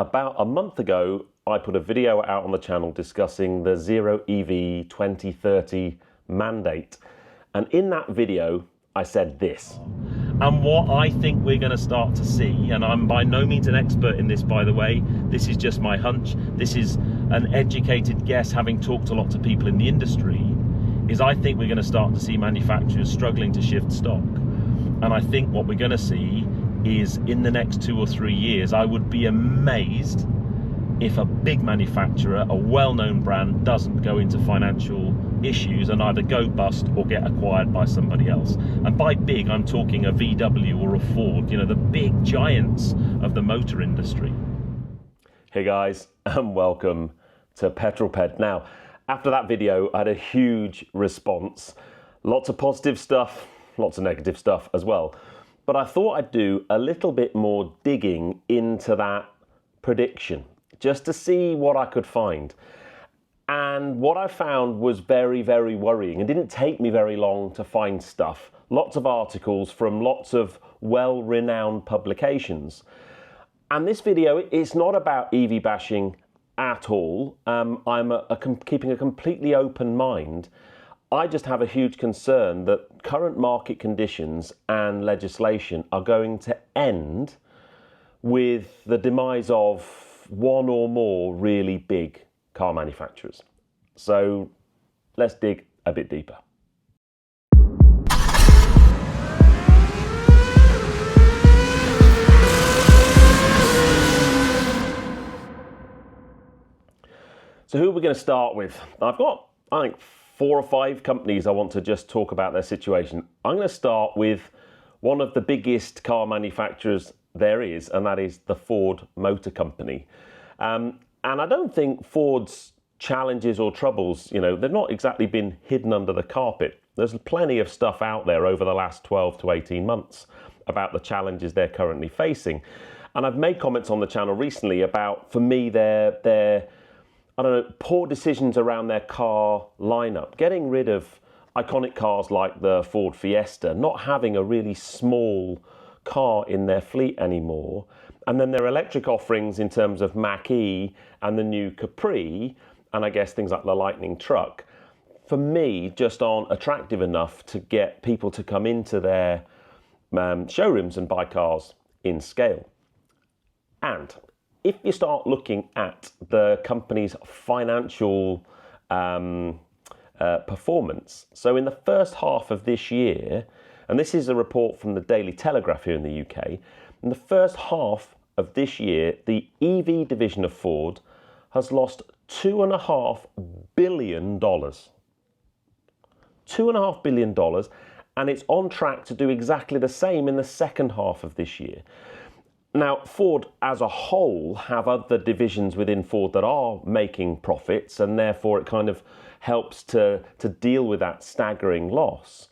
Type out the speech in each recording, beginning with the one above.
About a month ago, I put a video out on the channel discussing the Zero EV 2030 mandate. And in that video, I said this. And what I think we're going to start to see, and I'm by no means an expert in this, by the way, this is just my hunch, this is an educated guess having talked to lots of people in the industry, is I think we're going to start to see manufacturers struggling to shift stock. And I think what we're going to see is in the next 2 or 3 years, I would be amazed if a big manufacturer, a well-known brand, doesn't go into financial issues and either go bust or get acquired by somebody else. And by big, I'm talking a VW or a Ford, you know, the big giants of the motor industry. Hey guys, and welcome to Petrol Ped. Now, after that video, I had a huge response. Lots of positive stuff, lots of negative stuff as well. But I thought I'd do a little bit more digging into that prediction, just to see what I could find. And what I found was very, very worrying. It didn't take me very long to find stuff. Lots of articles from lots of well-renowned publications. And this video is not about EV bashing at all. I'm keeping a completely open mind. I just have a huge concern that current market conditions and legislation are going to end with the demise of one or more really big car manufacturers. So let's dig a bit deeper. So who are we going to start with? I've got, I think, 4 or 5 companies I want to just talk about their situation. I'm going to start with one of the biggest car manufacturers there is, and that is the Ford Motor Company. And I don't think Ford's challenges or troubles, you know, they've not exactly been hidden under the carpet. There's plenty of stuff out there over the last 12 to 18 months about the challenges they're currently facing. And I've made comments on the channel recently about, for me, their I don't know, poor decisions around their car lineup, getting rid of iconic cars like the Ford Fiesta, not having a really small car in their fleet anymore, and then their electric offerings in terms of Mach-E and the new Capri, and I guess things like the Lightning truck, for me, just aren't attractive enough to get people to come into their showrooms and buy cars in scale. And if you start looking at the company's financial performance, so in the first half of this year, and this is a report from the Daily Telegraph here in the UK, in the first half of this year, the EV division of Ford has lost $2.5 billion. $2.5 billion, and it's on track to do exactly the same in the second half of this year. Now, Ford as a whole have other divisions within Ford that are making profits, and therefore it kind of helps to deal with that staggering loss.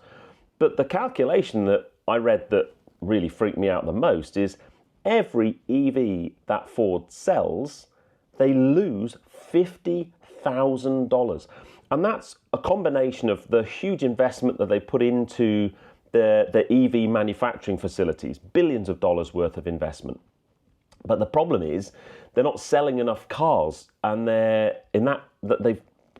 But the calculation that I read that really freaked me out the most is every EV that Ford sells, they lose $50,000. And that's a combination of the huge investment that they put into the EV manufacturing facilities, billions of dollars worth of investment. But the problem is they're not selling enough cars, and they've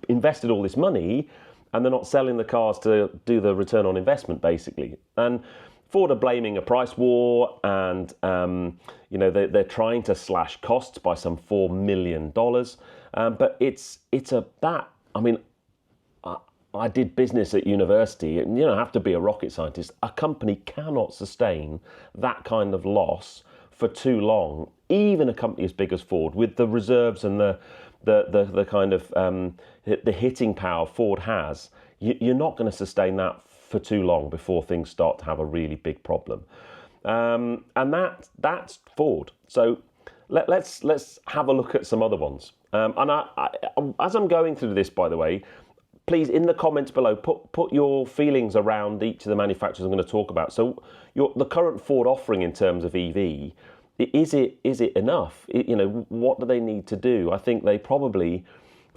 invested all this money and they're not selling the cars to do the return on investment, basically. And Ford are blaming a price war, and you know, they're trying to slash costs by some $4 million. But I mean, I did business at university, and you don't have to be a rocket scientist. A company cannot sustain that kind of loss for too long, even a company as big as Ford, with the reserves and the kind of the hitting power Ford has. You're not going to sustain that for too long before things start to have a really big problem. And that's Ford. So let's have a look at some other ones. And as I'm going through this, by the way, please, in the comments below, put your feelings around each of the manufacturers I'm going to talk about. So the current Ford offering in terms of EV, is it enough? You know, what do they need to do? I think they probably,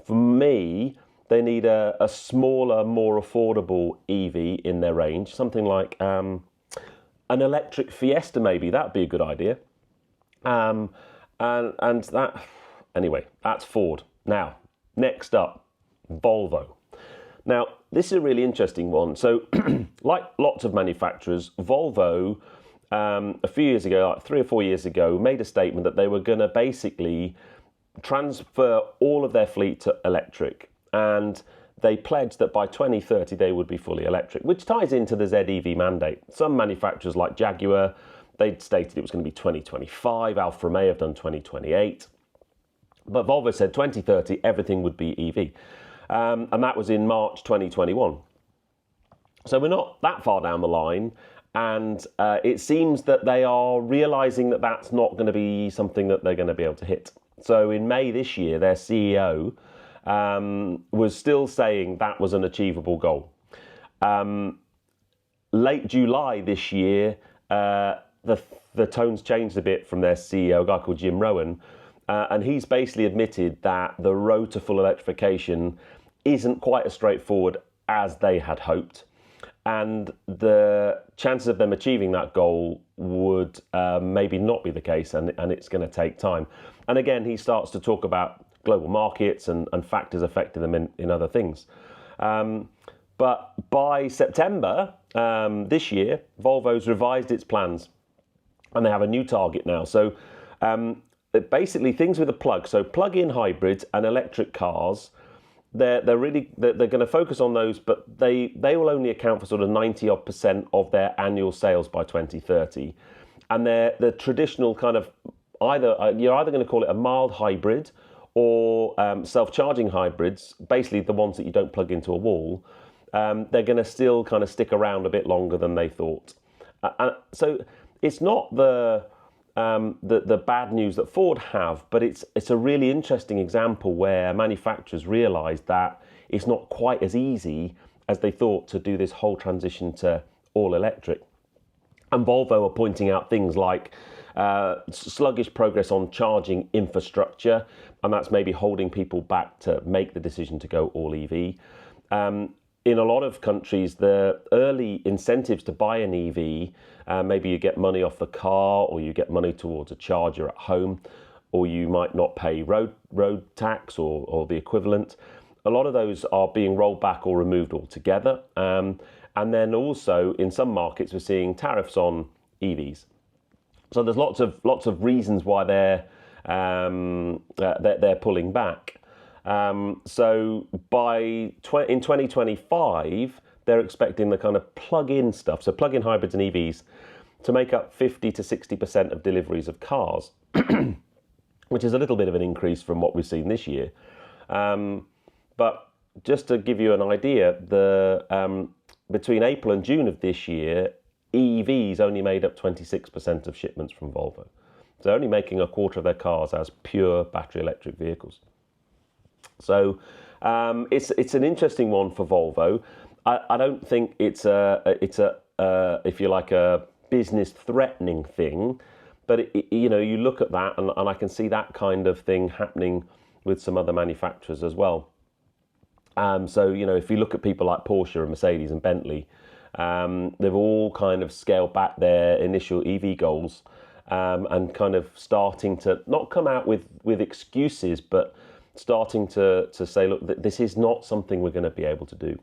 for me, they need a smaller, more affordable EV in their range, something like an electric Fiesta maybe. That'd be a good idea. And that, anyway, that's Ford. Now, next up, Volvo. Now, this is a really interesting one. So, like lots of manufacturers, Volvo, a few years ago, like 3 or 4 years ago, made a statement that they were going to basically transfer all of their fleet to electric. And they pledged that by 2030 they would be fully electric, which ties into the ZEV mandate. Some manufacturers like Jaguar, they'd stated it was going to be 2025. Alfa Romeo have done 2028. But Volvo said 2030, everything would be EV. And that was in March 2021. So we're not that far down the line. And it seems that they are realizing that that's not going to be something that they're going to be able to hit. So in May this year, their CEO was still saying that was an achievable goal. Late July this year, the tone's changed a bit from their CEO, a guy called Jim Rowan, and he's basically admitted that the road to full electrification isn't quite as straightforward as they had hoped. And the chances of them achieving that goal would maybe not be the case, and it's going to take time. And again, he starts to talk about global markets and factors affecting them in other things. But by September this year, Volvo's revised its plans, and they have a new target now. So basically, things with a plug, so plug-in hybrids and electric cars, they're going to focus on those, but they will only account for sort of 90% of their annual sales by 2030. And they're the traditional kind of you're either going to call it a mild hybrid or self-charging hybrids, basically the ones that you don't plug into a wall. They're going to still kind of stick around a bit longer than they thought. So it's not the bad news that Ford have, but it's a really interesting example where manufacturers realised that it's not quite as easy as they thought to do this whole transition to all electric. And Volvo are pointing out things like sluggish progress on charging infrastructure, and that's maybe holding people back to make the decision to go all EV. In a lot of countries, the early incentives to buy an EV, maybe you get money off the car, or you get money towards a charger at home, or you might not pay road tax or the equivalent. A lot of those are being rolled back or removed altogether. And then also in some markets, we're seeing tariffs on EVs. So there's lots of reasons why they're pulling back. So in 2025, they're expecting the kind of plug-in stuff, so plug-in hybrids and EVs, to make up 50 to 60% of deliveries of cars, which is a little bit of an increase from what we've seen this year. But just to give you an idea, between April and June of this year, EVs only made up 26% of shipments from Volvo. So they're only making a quarter of their cars as pure battery electric vehicles. So it's an interesting one for Volvo. I don't think it's if you like, a business threatening thing, but you look at that and I can see that kind of thing happening with some other manufacturers as well. So if you look at people like Porsche and Mercedes and Bentley, they've all kind of scaled back their initial EV goals and kind of starting to not come out with excuses, but starting to say, look, this is not something we're going to be able to do.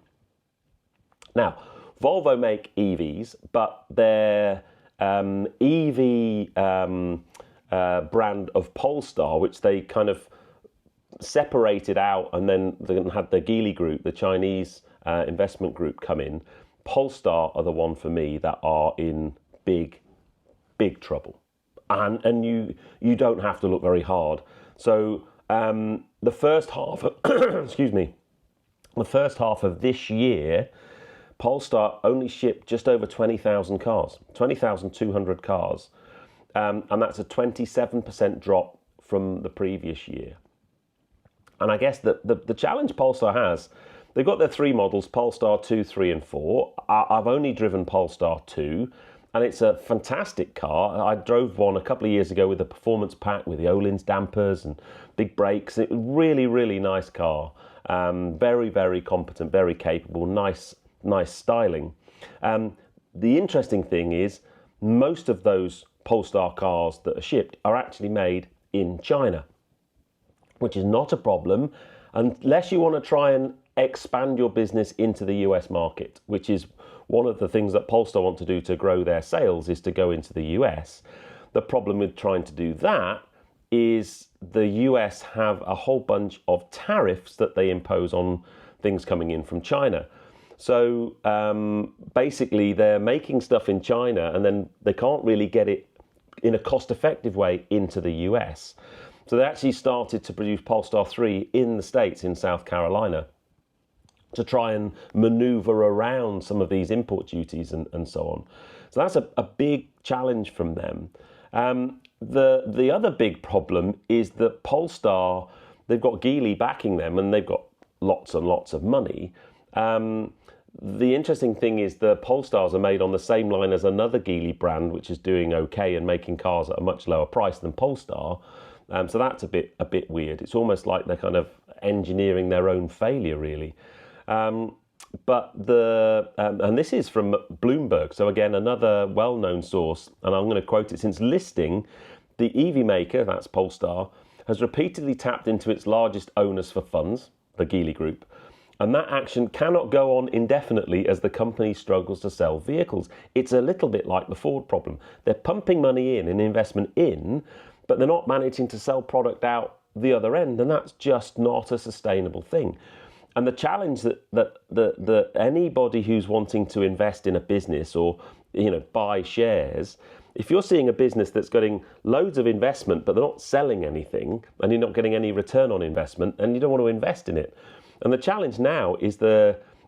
Now, Volvo make EVs, but their EV brand of Polestar, which they kind of separated out, and then they had the Geely Group, the Chinese investment group, come in. Polestar are the one for me that are in big trouble, and you don't have to look very hard. So the first half, the first half of this year, Polestar only shipped just over 20,000 cars, 20,200 cars, and that's a 27% drop from the previous year. And I guess the challenge Polestar has, they've got their three models, Polestar 2, 3 and 4. I've only driven Polestar 2, and it's a fantastic car. I drove one a couple of years ago with a performance pack with the Öhlins dampers and big brakes. It was really, really nice car. Very, very competent, very capable, nice styling. The interesting thing is most of those Polestar cars that are shipped are actually made in China, which is not a problem unless you want to try and expand your business into the US market, which is one of the things that Polestar want to do to grow their sales, is to go into the US. The problem with trying to do that is the US have a whole bunch of tariffs that they impose on things coming in from China. So basically they're making stuff in China and then they can't really get it in a cost-effective way into the US. So they actually started to produce Polestar 3 in the States, in South Carolina, to try and maneuver around some of these import duties and so on. So that's a big challenge from them. The other big problem is that Polestar, they've got Geely backing them and they've got lots and lots of money. The interesting thing is the Polestars are made on the same line as another Geely brand, which is doing okay and making cars at a much lower price than Polestar. So that's a bit weird. It's almost like they're kind of engineering their own failure, really. But and this is from Bloomberg, so again, another well-known source, and I'm going to quote it: since listing, the EV maker, that's Polestar, has repeatedly tapped into its largest owners for funds, the Geely Group, and that action cannot go on indefinitely as the company struggles to sell vehicles. It's a little bit like the Ford problem. They're pumping money in and investment in, but they're not managing to sell product out the other end, and that's just not a sustainable thing. And the challenge that anybody who's wanting to invest in a business or buy shares, if you're seeing a business that's getting loads of investment but they're not selling anything and you're not getting any return on investment, and you don't want to invest in it. And the challenge now is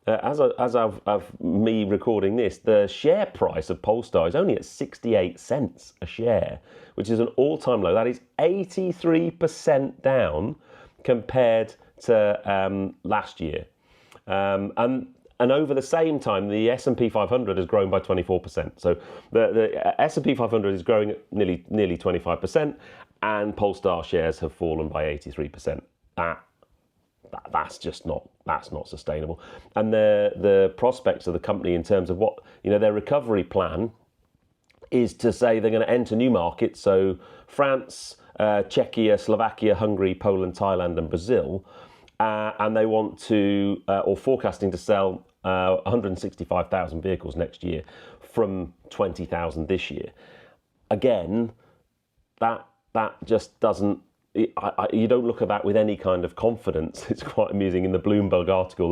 as of me recording this, the share price of Polestar is only at 68 cents a share, which is an all-time low. That is 83% down compared to last year. And over the same time, the S&P 500 has grown by 24%. So the S&P 500 is growing at nearly 25%, and Polestar shares have fallen by 83%. That's not sustainable. And the prospects of the company in terms of what their recovery plan is to say they're going to enter new markets, so France, Czechia, Slovakia, Hungary, Poland, Thailand, and Brazil, and they want to or forecasting to sell 165,000 vehicles next year from 20,000 this year. Again, that just doesn't. You don't look at that with any kind of confidence. It's quite amusing. In the Bloomberg article,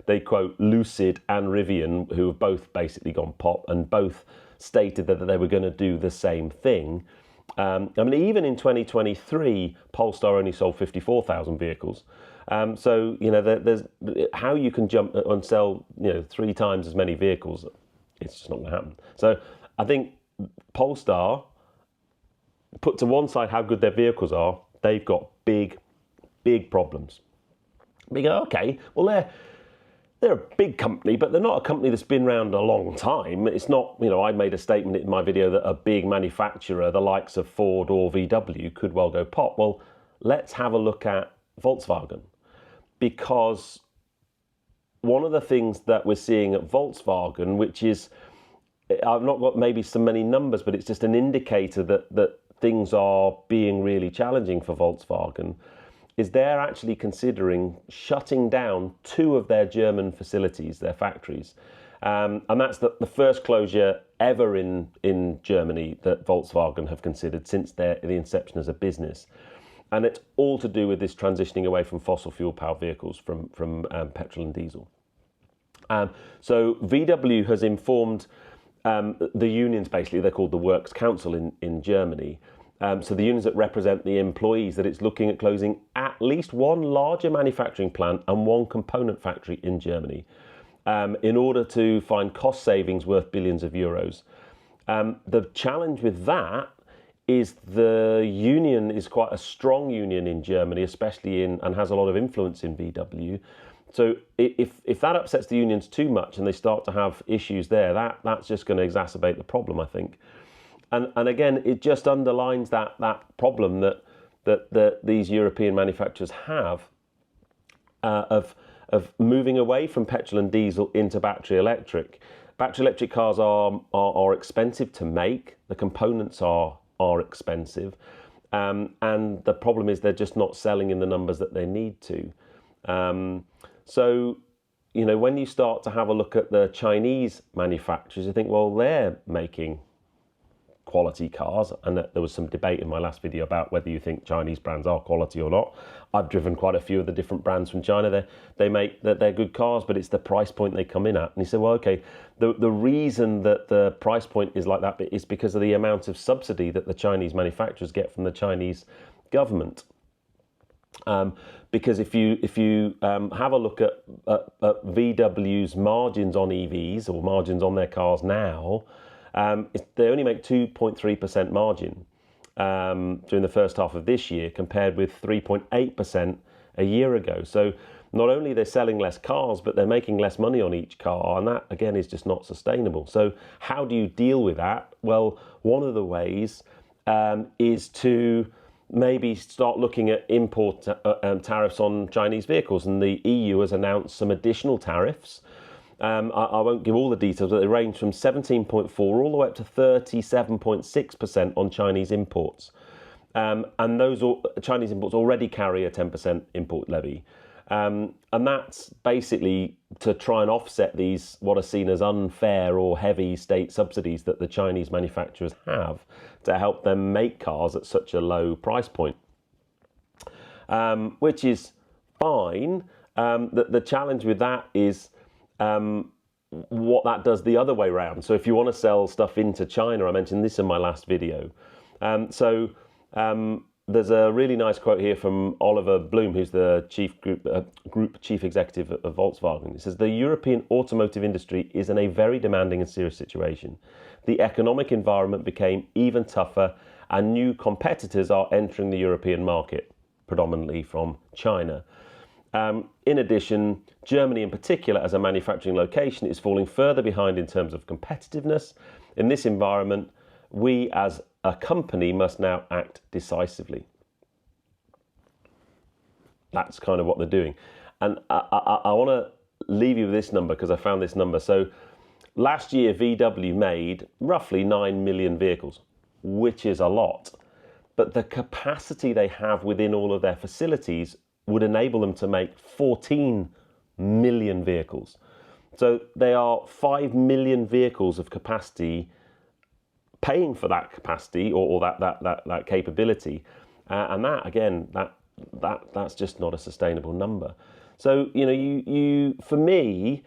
they quote Lucid and Rivian, who have both basically gone pop, and both stated that they were going to do the same thing. I mean, even in 2023, Polestar only sold 54,000 vehicles. So there's how you can jump and sell 3 times as many vehicles. It's just not going to happen. So I think Polestar, put to one side how good their vehicles are, they've got big problems. We go, okay, well they're a big company, but they're not a company that's been around a long time. It's not, I made a statement in my video that a big manufacturer, the likes of Ford or VW, could well go pop. Well, let's have a look at Volkswagen, because one of the things that we're seeing at Volkswagen, which is, I've not got maybe so many numbers, but it's just an indicator that things are being really challenging for Volkswagen, is they're actually considering shutting down 2 of their German facilities, their factories. And that's the first closure ever in Germany that Volkswagen have considered since the inception as a business. And it's all to do with this transitioning away from fossil fuel powered vehicles, from petrol and diesel. So VW has informed the unions, basically, they're called the Works Council in Germany. So the unions that represent the employees, that it's looking at closing at least 1 larger manufacturing plant and 1 component factory in Germany in order to find cost savings worth billions of euros. The challenge with that is the union is quite a strong union in Germany, especially and has a lot of influence in VW. So if that upsets the unions too much and they start to have issues there, that's just going to exacerbate the problem, I think. And again, it just underlines that problem that these European manufacturers have of moving away from petrol and diesel into battery electric. Battery electric cars are expensive to make. The components are expensive, and the problem is they're just not selling in the numbers that they need to. So, you know, when you start to have a look at the Chinese manufacturers, you think, well, they're making quality cars, and there was some debate in my last video about whether you think Chinese brands are quality or not. I've driven quite a few of the different brands from China. They're good cars, but it's the price point they come in at. And you say, well, okay, the reason that the price point is like that is because of the amount of subsidy that the Chinese manufacturers get from the Chinese government. Because if you have a look at VW's margins on EVs, or margins on their cars now, they only make 2.3% margin during the first half of this year, compared with 3.8% a year ago. So not only are they selling less cars, but they're making less money on each car, and that again is just not sustainable. So how do you deal with that? Well, one of the ways is to maybe start looking at import tariffs on Chinese vehicles, and the EU has announced some additional tariffs. I won't give all the details, but they range from 17.4 all the way up to 37.6% on Chinese imports. And those Chinese imports already carry a 10% import levy. And that's basically to try and offset these, what are seen as unfair or heavy state subsidies that the Chinese manufacturers have to help them make cars at such a low price point, which is fine. The challenge with that is what that does the other way around. So if you want to sell stuff into China, I mentioned this in my last video. There's a really nice quote here from Oliver Bloom, who's the group chief executive of Volkswagen. He says, "The European automotive industry is in a very demanding and serious situation. The economic environment became even tougher, and new competitors are entering the European market, predominantly from China. In addition, Germany in particular, as a manufacturing location, is falling further behind in terms of competitiveness. In this environment, we as a company must now act decisively." That's kind of what they're doing. And I want to leave you with this number, because I found this number. So last year, VW made roughly 9 million vehicles, which is a lot. But the capacity they have within all of their facilities would enable them to make 14 million vehicles. So they are 5 million vehicles of capacity, paying for that capacity or that capability, and that again, that's just not a sustainable number. So you for me,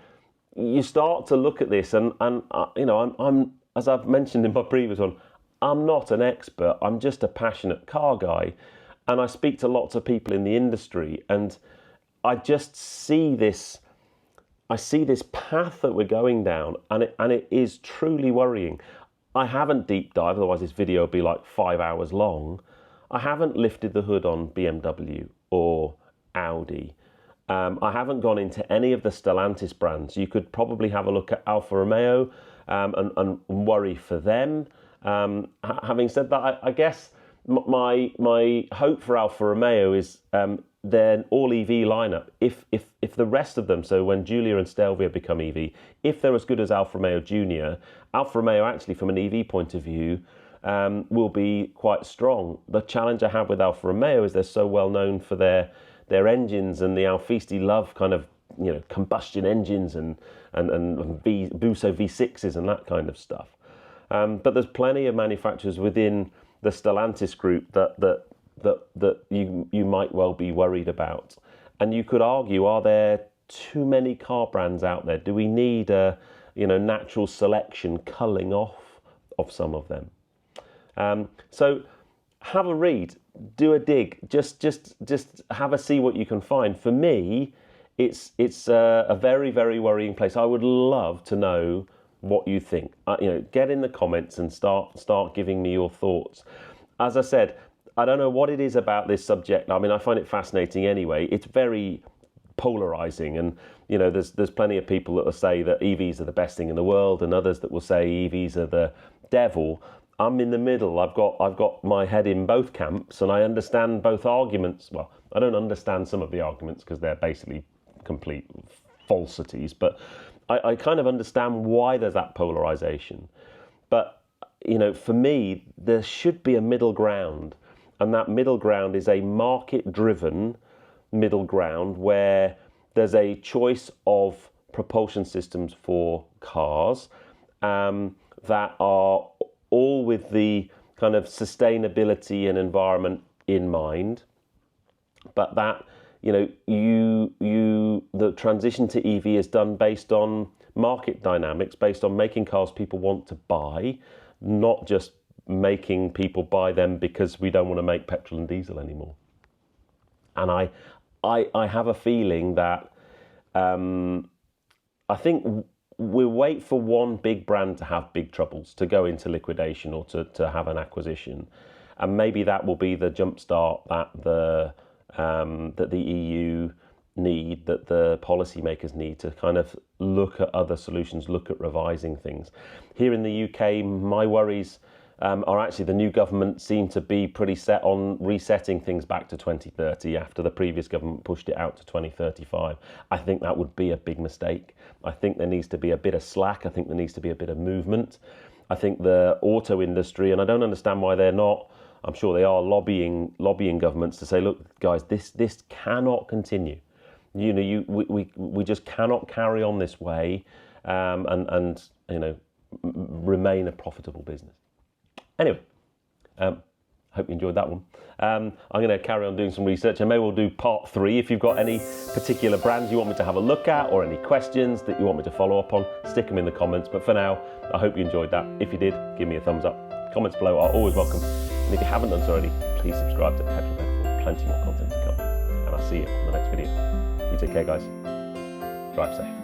you start to look at this, and I'm as I've mentioned in my previous one, I'm not an expert. I'm just a passionate car guy, and I speak to lots of people in the industry, and I just see this. I see this path that we're going down, and it is truly worrying. I haven't deep dived, otherwise this video would be like 5 hours long. I haven't lifted the hood on BMW or Audi. I haven't gone into any of the Stellantis brands. You could probably have a look at Alfa Romeo and worry for them. Having said that, I guess my hope for Alfa Romeo is their all-EV lineup. If the rest of them, so when Giulia and Stelvio become EV, if they're as good as Alfa Romeo Junior, Alfa Romeo actually, from an EV point of view, will be quite strong. The challenge I have with Alfa Romeo is they're so well known for their engines, and the Alfisti love kind of combustion engines and Busso V6s and that kind of stuff. But there's plenty of manufacturers within the Stellantis group that you might well be worried about. And you could argue, are there too many car brands out there? Do we need a natural selection culling off of some of them? So have a read, do a dig, just have a see what you can find. For me, it's a very, very worrying place. I would love to know what you think. Get in the comments and start giving me your thoughts. As I said, I don't know what it is about this subject. I mean, I find it fascinating anyway. It's very polarizing, and there's plenty of people that will say that EVs are the best thing in the world, and others that will say EVs are the devil. I'm in the middle. I've got my head in both camps, and I understand both arguments. Well, I don't understand some of the arguments because they're basically complete falsities, but I kind of understand why there's that polarization. But for me, there should be a middle ground. And that middle ground is a market-driven middle ground where there's a choice of propulsion systems for cars that are all with the kind of sustainability and environment in mind, but that the transition to EV is done based on market dynamics, based on making cars people want to buy, not just making people buy them because we don't want to make petrol and diesel anymore. And I have a feeling that I think we'll wait for one big brand to have big troubles, to go into liquidation or to have an acquisition, and maybe that will be the jumpstart that the EU need, that the policymakers need to kind of look at other solutions, look at revising things. Here in the UK, my worries are actually the new government seem to be pretty set on resetting things back to 2030 after the previous government pushed it out to 2035. I think that would be a big mistake. I think there needs to be a bit of slack. I think there needs to be a bit of movement. I think the auto industry, and I don't understand why they're not, I'm sure they are lobbying governments to say, look, guys, this cannot continue. We just cannot carry on this way and remain a profitable business. Anyway, hope you enjoyed that one. I'm going to carry on doing some research, and maybe we'll do part 3. If you've got any particular brands you want me to have a look at, or any questions that you want me to follow up on, stick them in the comments. But for now, I hope you enjoyed that. If you did, give me a thumbs up. Comments below are always welcome. And if you haven't done so already, please subscribe to Petrol Ped for plenty more content to come. And I'll see you on the next video. You take care, guys. Drive safe.